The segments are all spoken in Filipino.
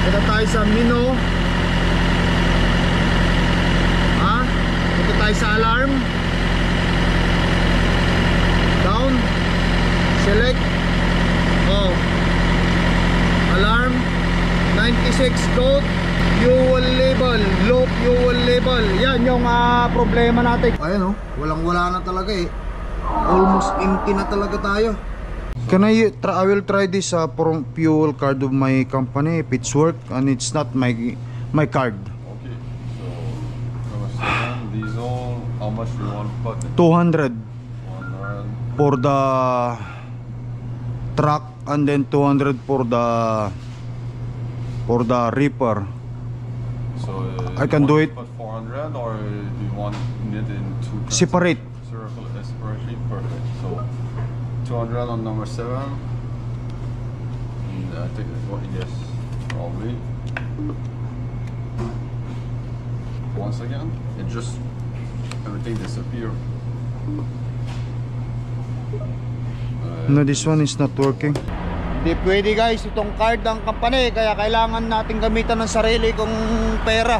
Punta tayo sa Mino. Punta tayo sa alarm. Down. Select. Alarm. 96 code. Fuel label. Low fuel label. Yan yung problema natin. Ayan walang wala na talaga eh. Almost empty na talaga tayo. I will try this for fuel card of my company if it's work and it's not my card. Okay, so diesel, how much do you want to put in? 200 100. for the truck and then 200 for the reaper. So I can do it. Put 400 or do you want it in two? Separate. Separately, perfect. So 200 on number 7. And I think yes, probably. Once again, it just everything disappear. No, this one is not working. Hindi pwede guys, itong card ng company, kaya kailangan natin gamitan ng sarili kong pera.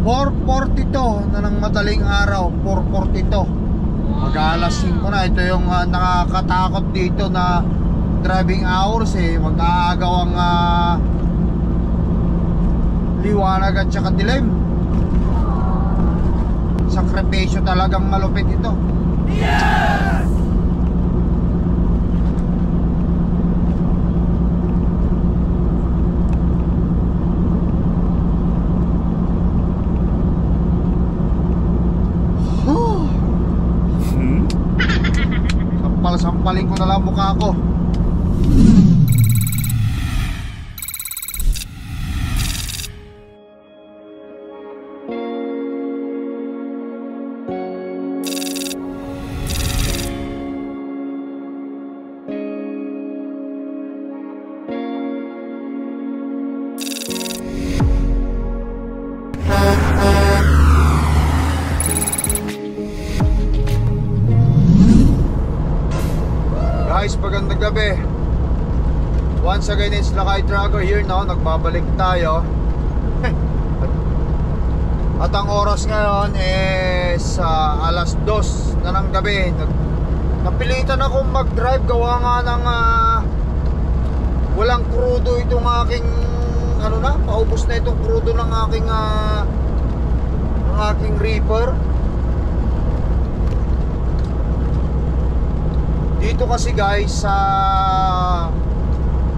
4:42 na ng madaling araw, 4:42. Mag-alas 5 na. Ito yung nakakatakot dito na driving hours eh. Mag-aagaw ang liwanag at saka dilim. Sakripisyo talagang malupit ito. Yes! Sampalin ko na lang mukha ko. Guys, magandang gabi. Once again, it's Lakay Tracker here now. Nagbabalik tayo. At ang oras ngayon is alas 2 na ng gabi. Napilitan akong mag-drive. Gawa nga ng walang krudo itong aking paubos na itong krudo ng aking reaper. Dito kasi guys sa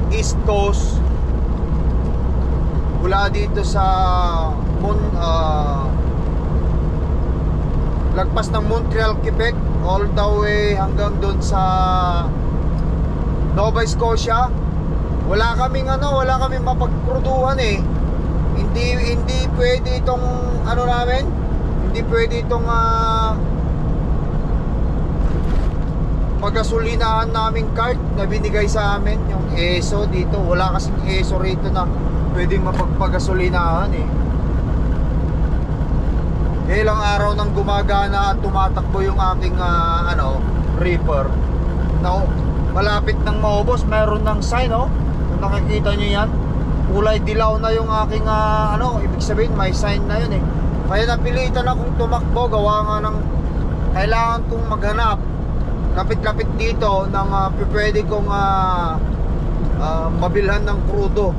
East Coast, mula dito sa lagpas ng Montreal, Quebec, all the way hanggang doon sa Nova Scotia, wala kaming mapagpruduhan eh. Hindi pwede itong namin, hindi pwede itong pagasolinahan naming card na binigay sa amin, yung ESO dito. Wala kasing ESO rito na pwedeng mapagpagasolinahan eh. Ilang araw nang gumagana at tumatakbo yung aking reaper. Now, malapit nang maubos, meron ng sign kung nakikita nyo yan, kulay dilaw na yung aking ibig sabihin may sign na yun eh. Kaya napilitan akong tumakbo, gawa nga ng kailangan kong maghanap lapit-lapit dito ng pwede kong mabilhan ng krudo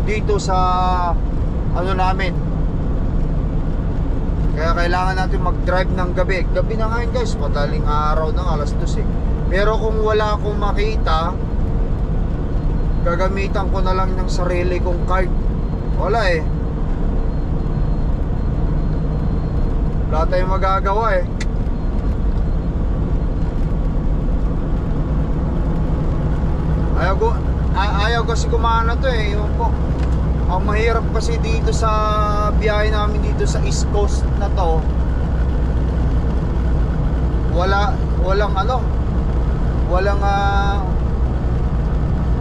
dito sa namin. Kaya kailangan natin mag-drive ng gabi. Gabi na ngayon guys, madaling araw na, alas 2 eh. Pero kung wala akong makita, gagamitan ko na lang ng sarili kong card. Wala eh, wala tayong magagawa eh. Ayaw kasi kumana to eh. Ewan ko. Ang mahirap kasi dito sa biyahe namin dito sa East Coast na to, walang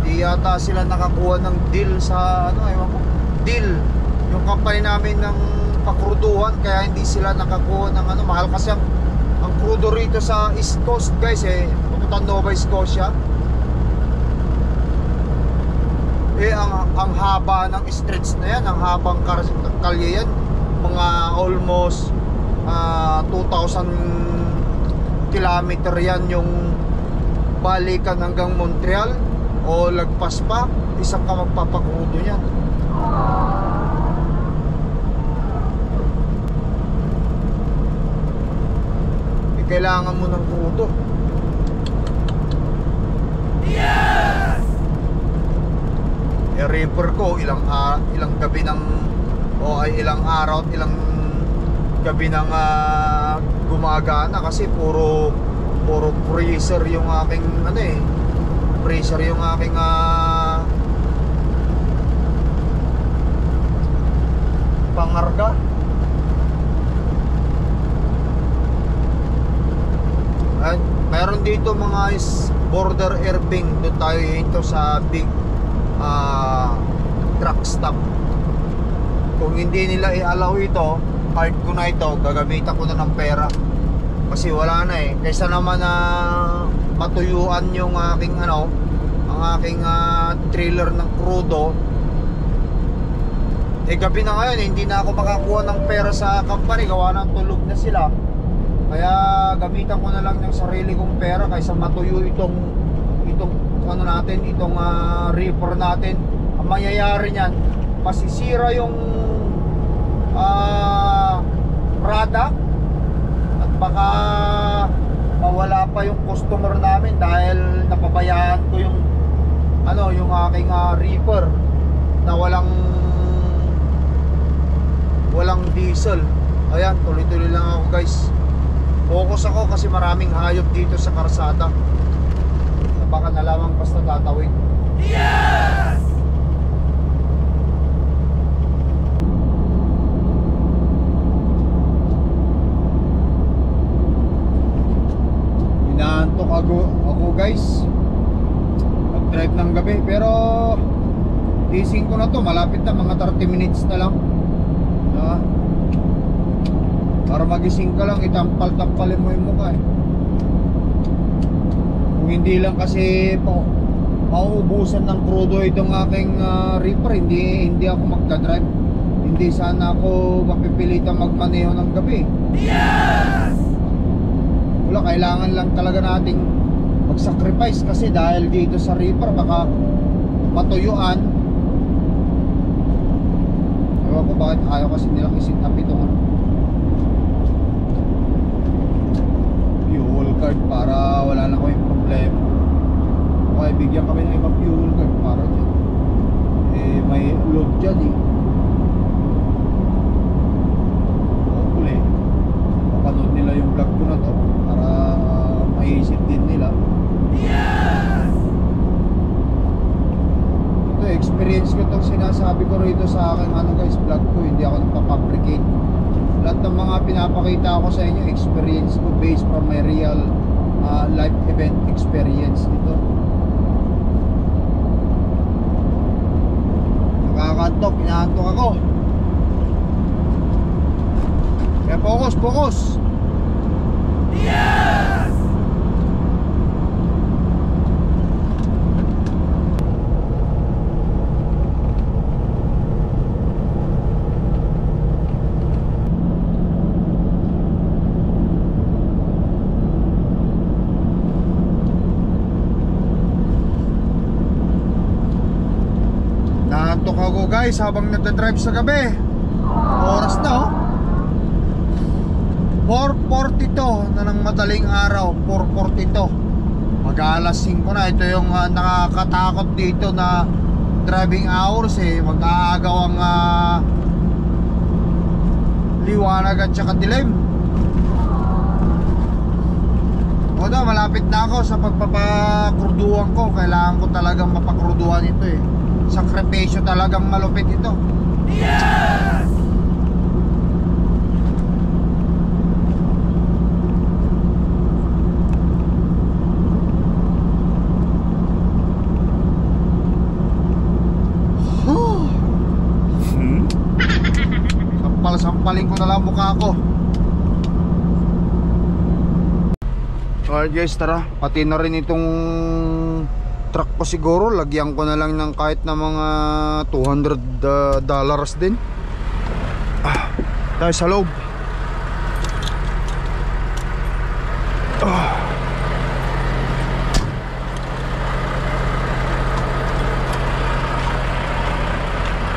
di yata sila nakakuha ng deal sa ewan ko, deal yung company namin ng pakruduhan, kaya hindi sila nakakuha ng mahal kasi ang crudo rito sa East Coast guys eh, papuntang Nova Scotia. Eh, ang haba ng stretch na yan, ang habang kalye yan, mga almost 2,000 kilometer yan yung balikan hanggang Montreal o lagpas pa, isang ka magpapakrudo yan. Eh, kailangan mo ng krudo. Eh, reaper ko ilang gabi ng ilang araw at ilang gabi ng gumagana kasi puro freezer yung aking freezer yung aking pangarga. At meron dito mga border airbing, doon tayo ito sa big truck stop. Kung hindi nila i-allow ito, card ko na ito, gagamitan ko na ng pera kasi wala na eh, kaysa naman na matuyuan yung aking ang aking trailer ng crudo. Eh, gabi na ngayon, hindi na ako makakuha ng pera sa company, gawa ng tulog na sila. Kaya gamitan ko na lang ng sarili kong pera kaysa matuyo itong reaper natin. Ang mangyayari niyan, masisira yung product at baka mawala pa yung customer namin dahil napabayaan ko yung aking reaper na walang diesel. Ayan, tuloy-tuloy lang ako guys. Focus ako kasi maraming hayop dito sa karsada. Baka na lamang basta tatawid. Yes! Inaantok ako guys. Mag-drive ng gabi pero gising ko na to, malapit na, mga 30 minutes na lang. Para magising ka lang, itampal-tampalin mo yung mukha eh. Kung hindi lang kasi mauubusan ng crudo itong aking reaper, hindi ako magdadrive. Hindi sana ako mapipilitan magmaneho ng gabi. Yes! Wala, kailangan lang talaga nating mag-sacrifice kasi dahil dito sa reaper baka matuyuan. Ewan ko bakit ayaw kasi nilang isit up itong fuel card para wala na kaming problema. Okay, bigyan kami ng ibang fuel card para dyan. Eh, may load dyan eh. Hopefully mapanood nila yung vlog ko na to para maisip din nila. Yes! Ito, experience ko itong sinasabi ko rito sa aking guys, vlog ko. Hindi ako nagpapabricate. Lahat ng mga pinapakita ko sa inyo, experience ko based from my real life event experience ito. Nakakantok, inaantok ako. Kaya focus. Yes! Naantok ako guys habang nagdadrive sa gabi. Oras na 4:42 na ng madaling araw. 4:42, mag-alas 5 na. Ito yung nakakatakot dito na driving hours eh. Mag-aagaw ang liwanag at saka dilim. O na, malapit na ako sa pagpapakruduhan ko. Kailangan ko talagang mapakruduhan ito eh. Sakripisyo talagang malupit ito. Yes! Sampalin ko na lang mukha ko. Alright guys, tara. Pati na rin itong truck ko siguro lagyan ko na lang ng kahit na mga $200 din. Tayo sa loob.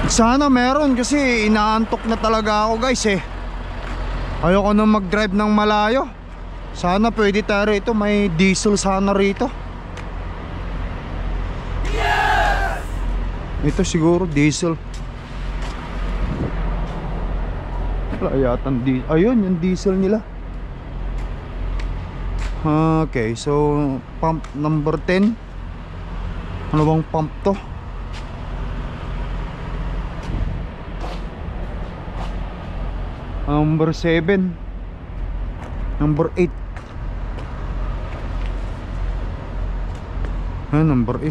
Sana meron kasi inaantok na talaga ako guys eh. Ayoko na mag-drive ng malayo. Sana pwede tayo rito, may diesel sana rito. Yes! Ito siguro diesel. Wala yatang diesel. Ayun yung diesel nila. Okay, so pump number 10. Ano bang pump to? Number 7. Number 8. Number 8.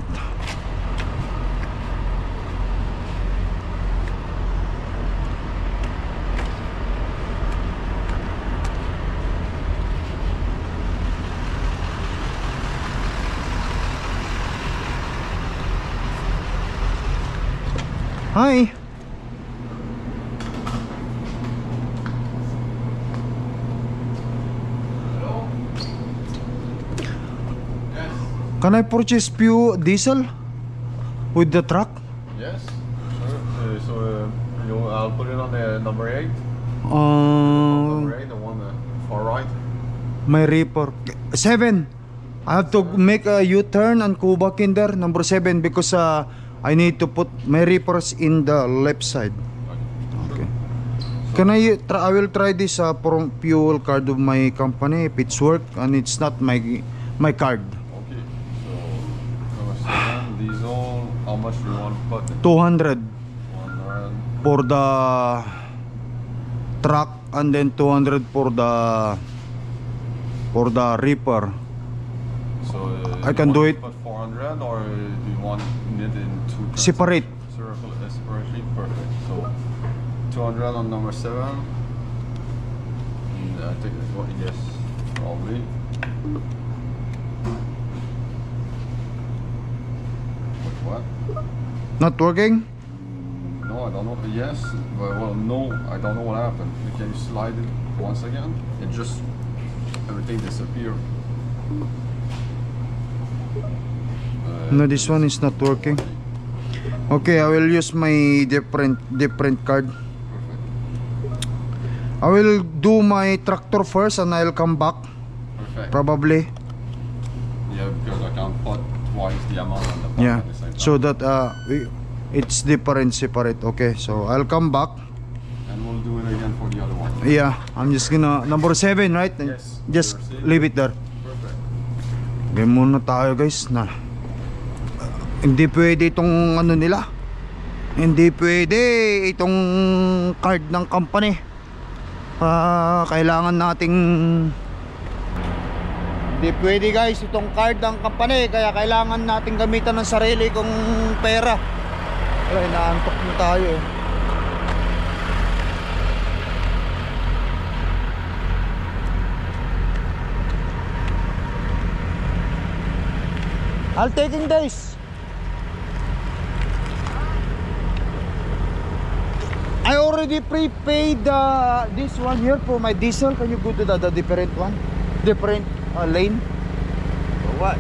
Hi. Can I purchase few diesel with the truck? Yes, sure. I'll put it on the number 8. Number 8, the one far right. My Reaper 7. I have to make a U-turn and go back in there. Number 7 because I need to put my Reapers in the left side. Okay. Can I will try this for fuel card of my company if it's work and it's not my card. Okay. So number 7, diesel. How much do you want to put? 200 100. for the truck and then 200 for the Reaper. So I can do it. Put 400 or do you want it in two? Separate. Separately, perfect. So 200 on number 7. And I think yes, probably. Wait, what? Not working? No, I don't know. Yes, but well, no, I don't know what happened. Can you slide it once again? It just everything disappeared. No, this one is not working. Okay, I will use my different card. Perfect. I will do my tractor first and I'll come back Perfect. probably. Yeah, because I can't put twice the amount on the back Yeah, at the same time. so that it's different, separate. Okay, so I'll come back. And we'll do it again for the other one. Yeah, I'm just gonna number 7, right? Yes. Just Number 7. leave it there. Perfect. Game muna tayo guys na. Hindi pwede itong ano nila. Hindi pwede itong card ng company. Kailangan nating hindi pwede guys itong card ng company, kaya kailangan nating gamitan ng sarili kong pera. Ay, naantok na tayo eh. I'll taking this. I already prepaid this one here for my diesel. Can you go to the different one? Different lane? For what?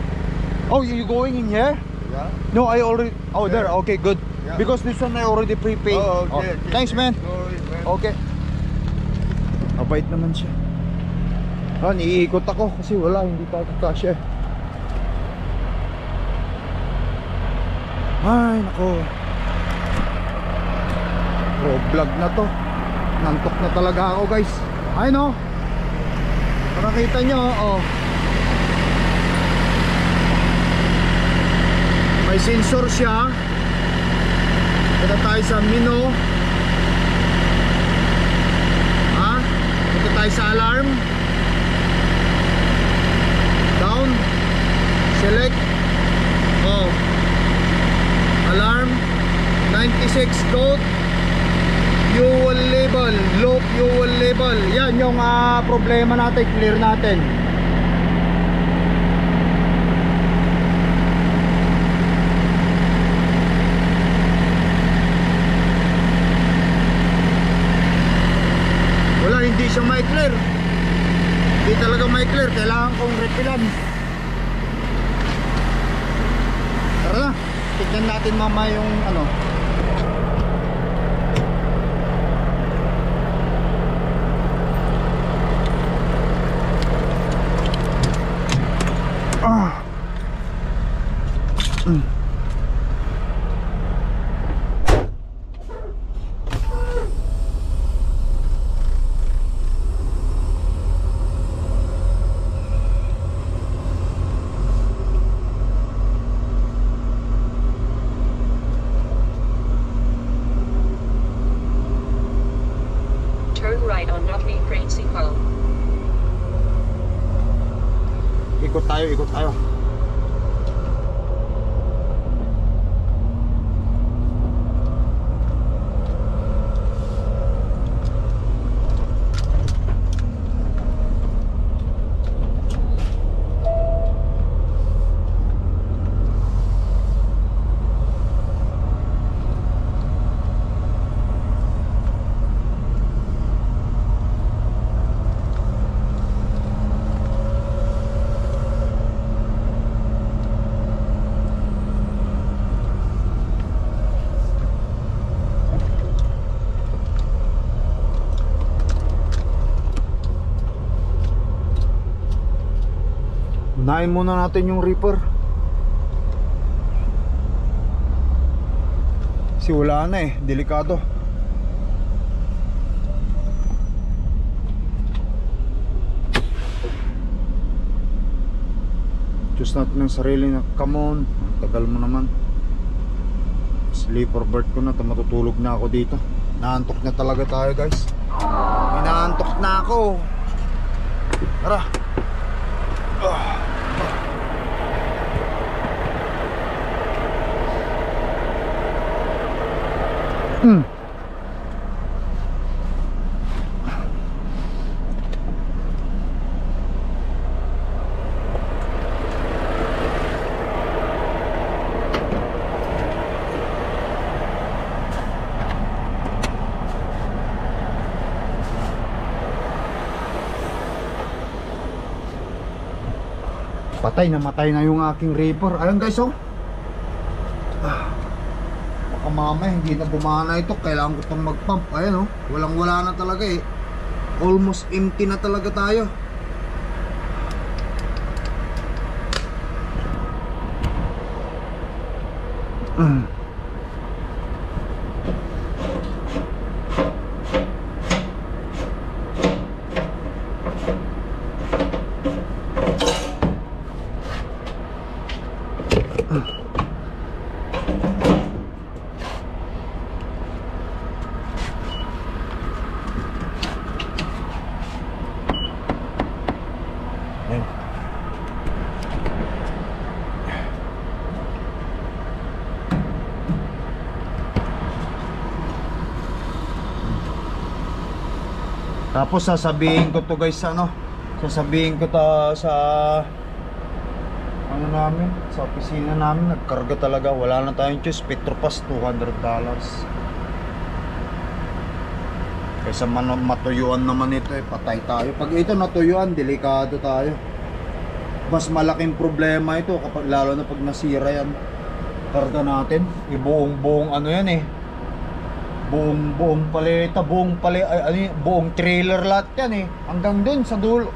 Oh, you going in here? Yeah. No, I already. Oh, there. Okay, good. Yeah. Because this one I already prepaid. Oh, okay. Okay. Thanks, man. Sorry, man. Okay. Mabait naman siya. Iikot ako kasi wala, hindi tayo kakasya. Ay, nako. Vlog na to. Nantok na talaga ako guys. Ay no. Nakita nyo oh. May sensor siya. Punta tayo sa menu. Punta tayo sa alarm. Down. Select. Oh. Alarm. 96 code. Fuel label, low fuel label. Yan yung problema natin, clear natin. siya mai-clear. Hindi talaga mai-clear. Kailangan kong refilan. Tara na, tignan natin mama yung ano. Turn right on Rocky Principal. Ikot tayo, ikot tayo. Unahin muna natin yung Reaper. Kasi wala na eh, delikado. Diyos natin ng sarili na, come on, tagal mo naman. Sleeper bird ko na, matutulog na ako dito. Naantok na talaga tayo guys. Inaantok na ako. Tara. Namatay na yung aking Reaper. Ayun guys, oh. Baka mamaya hindi na gumana ito. Kailangan ko pang mag-pump. Ayan, oh. Walang wala na talaga eh. Almost empty na talaga tayo. Tapos sasabihin ko to guys, ano, sasabihin ko to sa ano namin, sa opisina namin. Nagkarga talaga, wala na tayong choice. Petropas $200. Kaysa matuyuan naman ito eh, patay tayo. Pag ito natuyuan, delikado tayo. Mas malaking problema ito kapag, lalo na pag nasira yan karga natin. Buong ano yan eh, buong paleta, buong trailer lahat yan eh, hanggang dun sa dulo.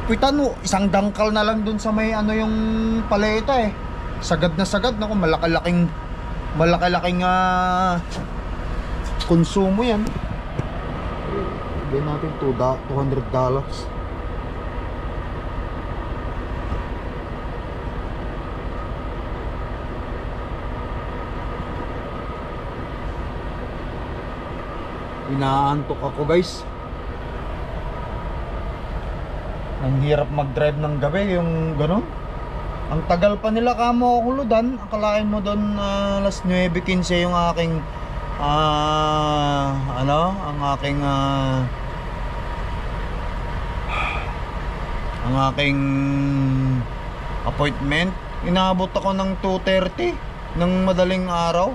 Pitan mo, isang dangkal na lang dun sa may ano yung paleta eh. Sagad na sagad, naku, malaki-laking konsumo yan. Bigyan natin $200. Inaantok ako guys. Ang hirap mag-drive ng gabi, yung gano'n. Ang tagal pa nila kamo ako ludan. Akalain mo doon alas 9:15 yung aking ang aking appointment. Inaabot ako ng 2:30 ng madaling araw.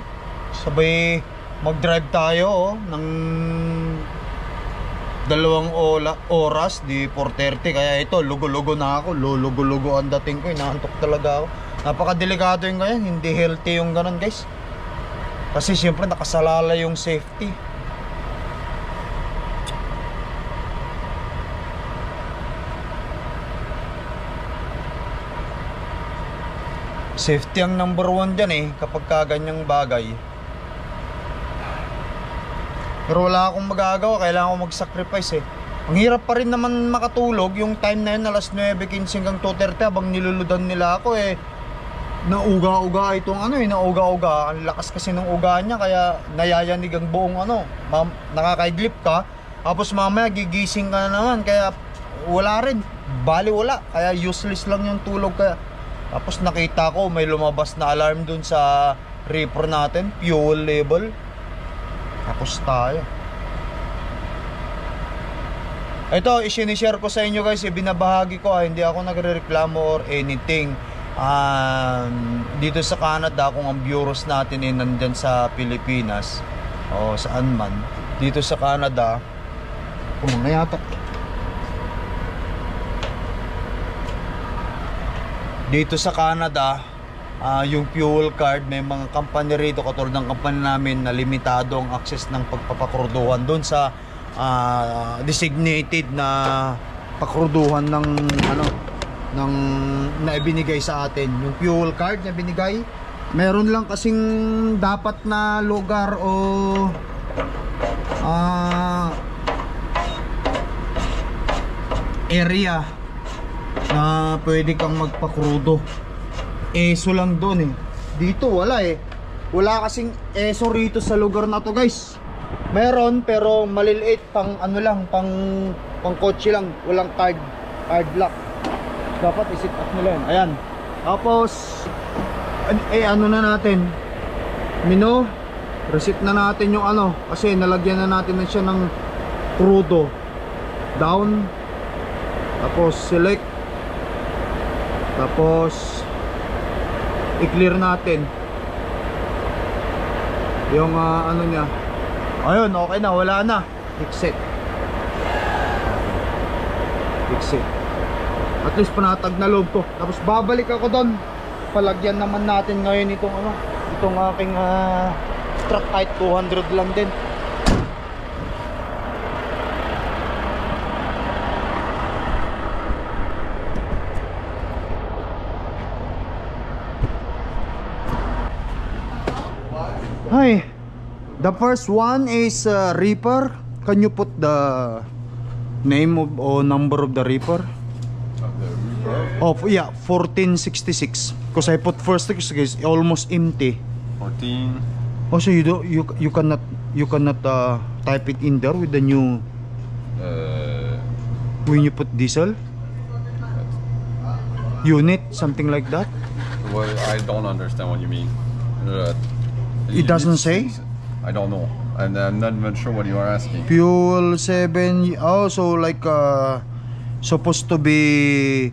Sabay mag-drive tayo ng oras, di 4:30. Kaya ito, lugo-lugo na ako. Lugo-lugo ang dating ko. Inaantok talaga ako. Napakadelikado yung ganyan. Hindi healthy yung ganun, guys. Kasi siyempre nakasalala yung safety. Safety ang number 1 dyan eh, kapag kaganyang bagay. Pero wala akong magagawa, kailangan ko mag-sacrifice eh. Ang hirap pa rin naman makatulog yung time na yun, alas 9:15 hanggang 2:30 habang niluludan nila ako eh. Nauga-uga itong ano eh, nauga-uga. Ang lakas kasi ng uga niya, kaya nayayanig ang buong ano. Nakakaiglip ka, tapos mamaya gigising ka na naman, kaya wala rin. Bali wala, kaya useless lang yung tulog. Kaya tapos nakita ko may lumabas na alarm dun sa reaper natin, fuel level. Tapos tayo. Ito, isinishare ko sa inyo guys, ibinabahagi ko hindi ako nagrereklamo or anything. Dito sa Canada, kung ang bureaus natin ay nandyan sa Pilipinas o saan man, dito sa Canada, yata. Dito sa Canada, yung fuel card, may mga company rito katulad ng company namin na limitado ang access ng pagpapakruduhan doon sa designated na pakruduhan ng ano ng na ibinigay sa atin. Yung fuel card na binigay, meron lang kasing dapat na lugar o area na pwede kang magpakrudo. ESO lang doon eh. Dito wala eh. Wala kasing ESO rito sa lugar na to guys. Meron pero maliliit, pang ano lang, pang kotse lang, walang card lock. Dapat i-sit up nila yun. Ayan. Tapos ano na natin, reset na natin yung ano, kasi nalagyan na natin na siya ng crudo. Down, tapos select, tapos i-clear natin yung ano niya. Ayun, okay na, wala na. Exit. At least panatag na loob ko. Tapos babalik ako doon. Palagyan naman natin ngayon itong ano, itong aking truck, height 200 lang din. Hi. The first one is Reaper. Can you put the name of or number of the Reaper? Of yeah, 1466. Because I put first because it's almost empty. 14. Also you cannot type it in there with the new when you put diesel unit, something like that. Well, I don't understand what you mean. It doesn't say? I don't know, and I'm not even sure what you are asking. Fuel 7. Also like supposed to be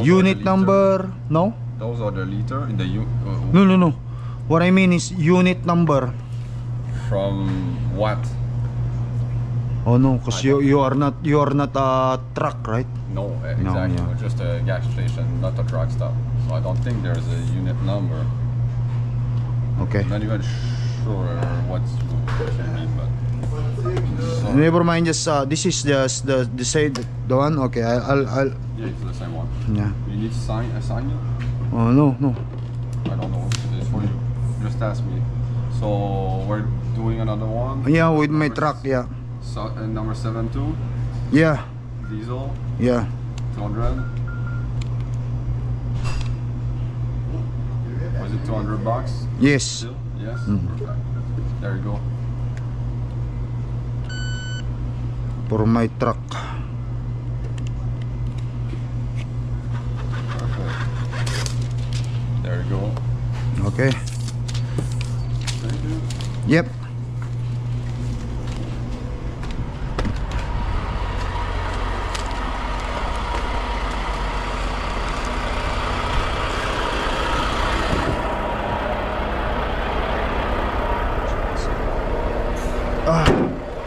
unit number. No? Those are the liter in the No. What I mean is unit number. From what? Oh no, because you are not a truck, right? No, exactly. yeah. We're just a gas station, not a truck stop. So I don't think there's a unit number. Okay. Not even sure what you mean, but Never mind. Just this is just the side, the one. Okay, I'll. yeah, it's the same one. Yeah. You need to assign it? Oh no. I don't know. It's for you. Just ask me. So we're doing another one. Yeah, with my truck. Yeah. So number 72. Yeah. Diesel. Yeah. 200. Was it $200? Yes. Still? Yes. Mm. Perfect. There you go. For my truck. Perfect. There you go. Okay. Thank you. Yep.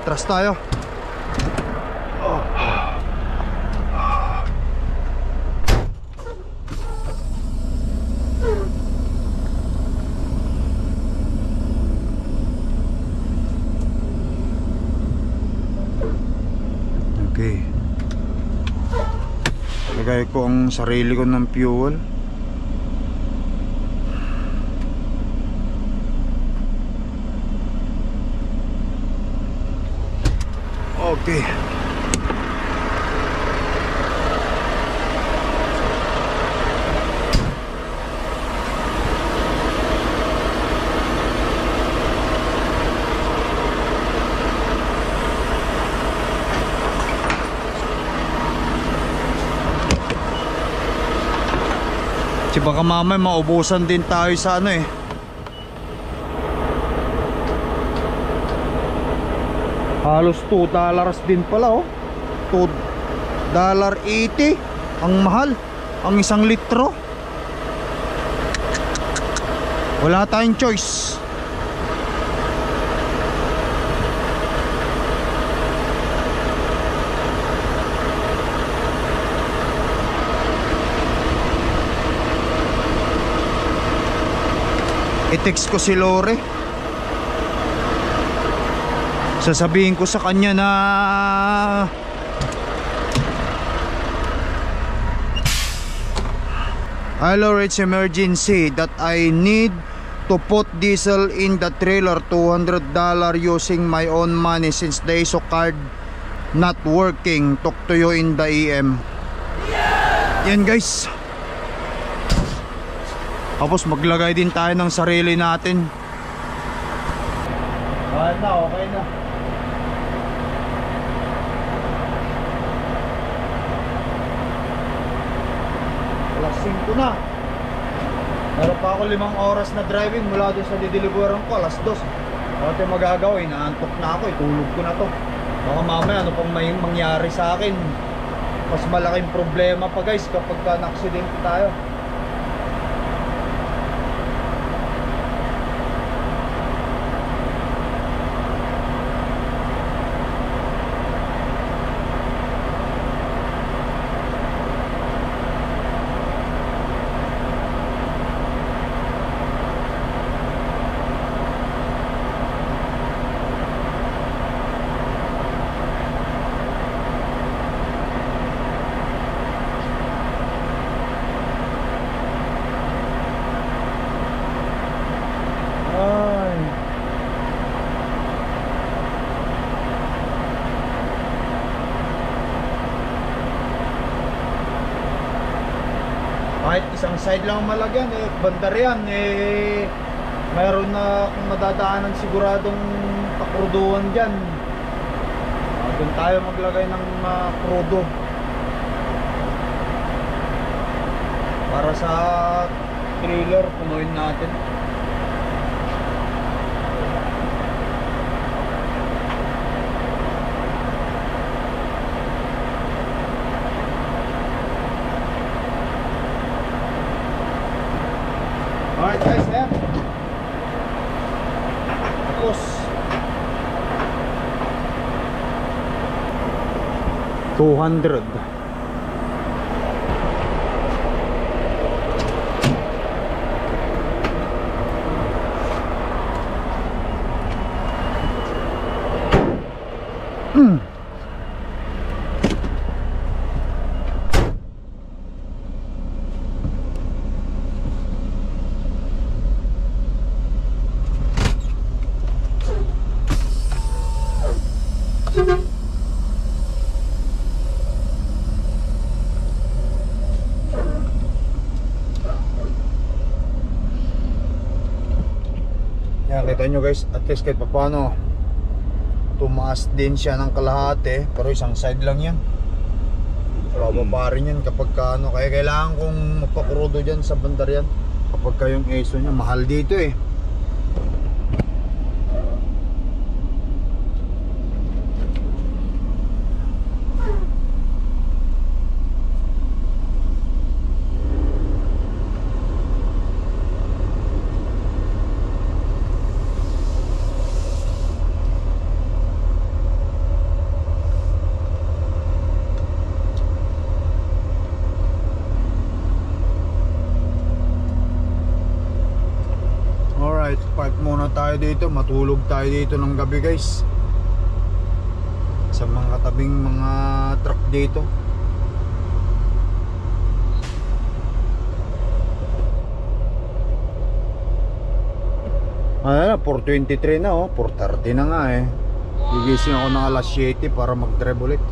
Tras tayo. Lagay ko ang sarili ko ng fuel. Okay. Kasi baka mamaya maubusan din tayo sa ano eh. Halos $2 din pala oh. $2.80. Ang mahal. Ang 1 litro. Wala tayong choice. I-text ko si Lore. Sasabihin ko sa kanya na hello, it's emergency that I need to put diesel in the trailer, $200 using my own money since the ISO card not working. Talk to you in the EM. Yan guys. Tapos maglagay din tayo ng sarili natin. Okay na. Alas 5 na. Meron pa ako 5 oras na driving mula doon sa dideliveran ko, alas 2. Ano tayo magagawin? Naantok na ako, itulog ko na to. Baka mamaya ano pang may mangyari sa akin. Mas malaking problema pa guys kapag na-aksidente tayo. Kahit isang side lang malagyan bandar yan mayroon na kung madadaanan siguradong pakruduan dyan. Doon tayo maglagay ng krudo para sa trailer, punuin natin. Alright guys, ayan. Tapos 200. Yan, kita nyo guys, at least kahit paano tumaas din siya ng kalahati, pero isang side lang yan. Bababa rin yan kapag ano, kaya kailangan kong magpakrudo dyan sa bandar yan kapag kayong ESO nya, mahal dito eh. Park muna tayo dito, matulog tayo dito ng gabi guys sa mga tabing mga truck dito. Ano na, 4:23 na oh. 4:30 na nga eh. Gigising ako ng alas 7 para mag-drive ulit.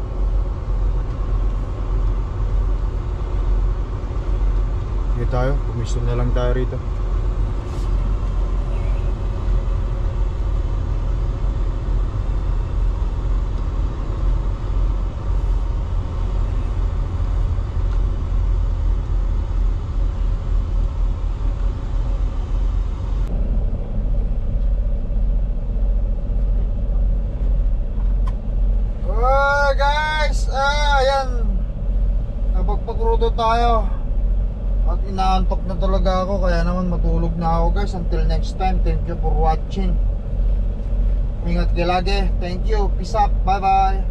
Sige tayo, pumisto na lang tayo rito. Guys, ayan, napagpagrudo tayo at inaantok na talaga ako, kaya naman matulog na ako guys. Until next time, thank you for watching. Ingat kayo lagi. Thank you, peace up, bye bye.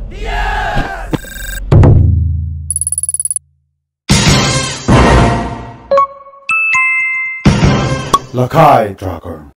Lakai Tracker.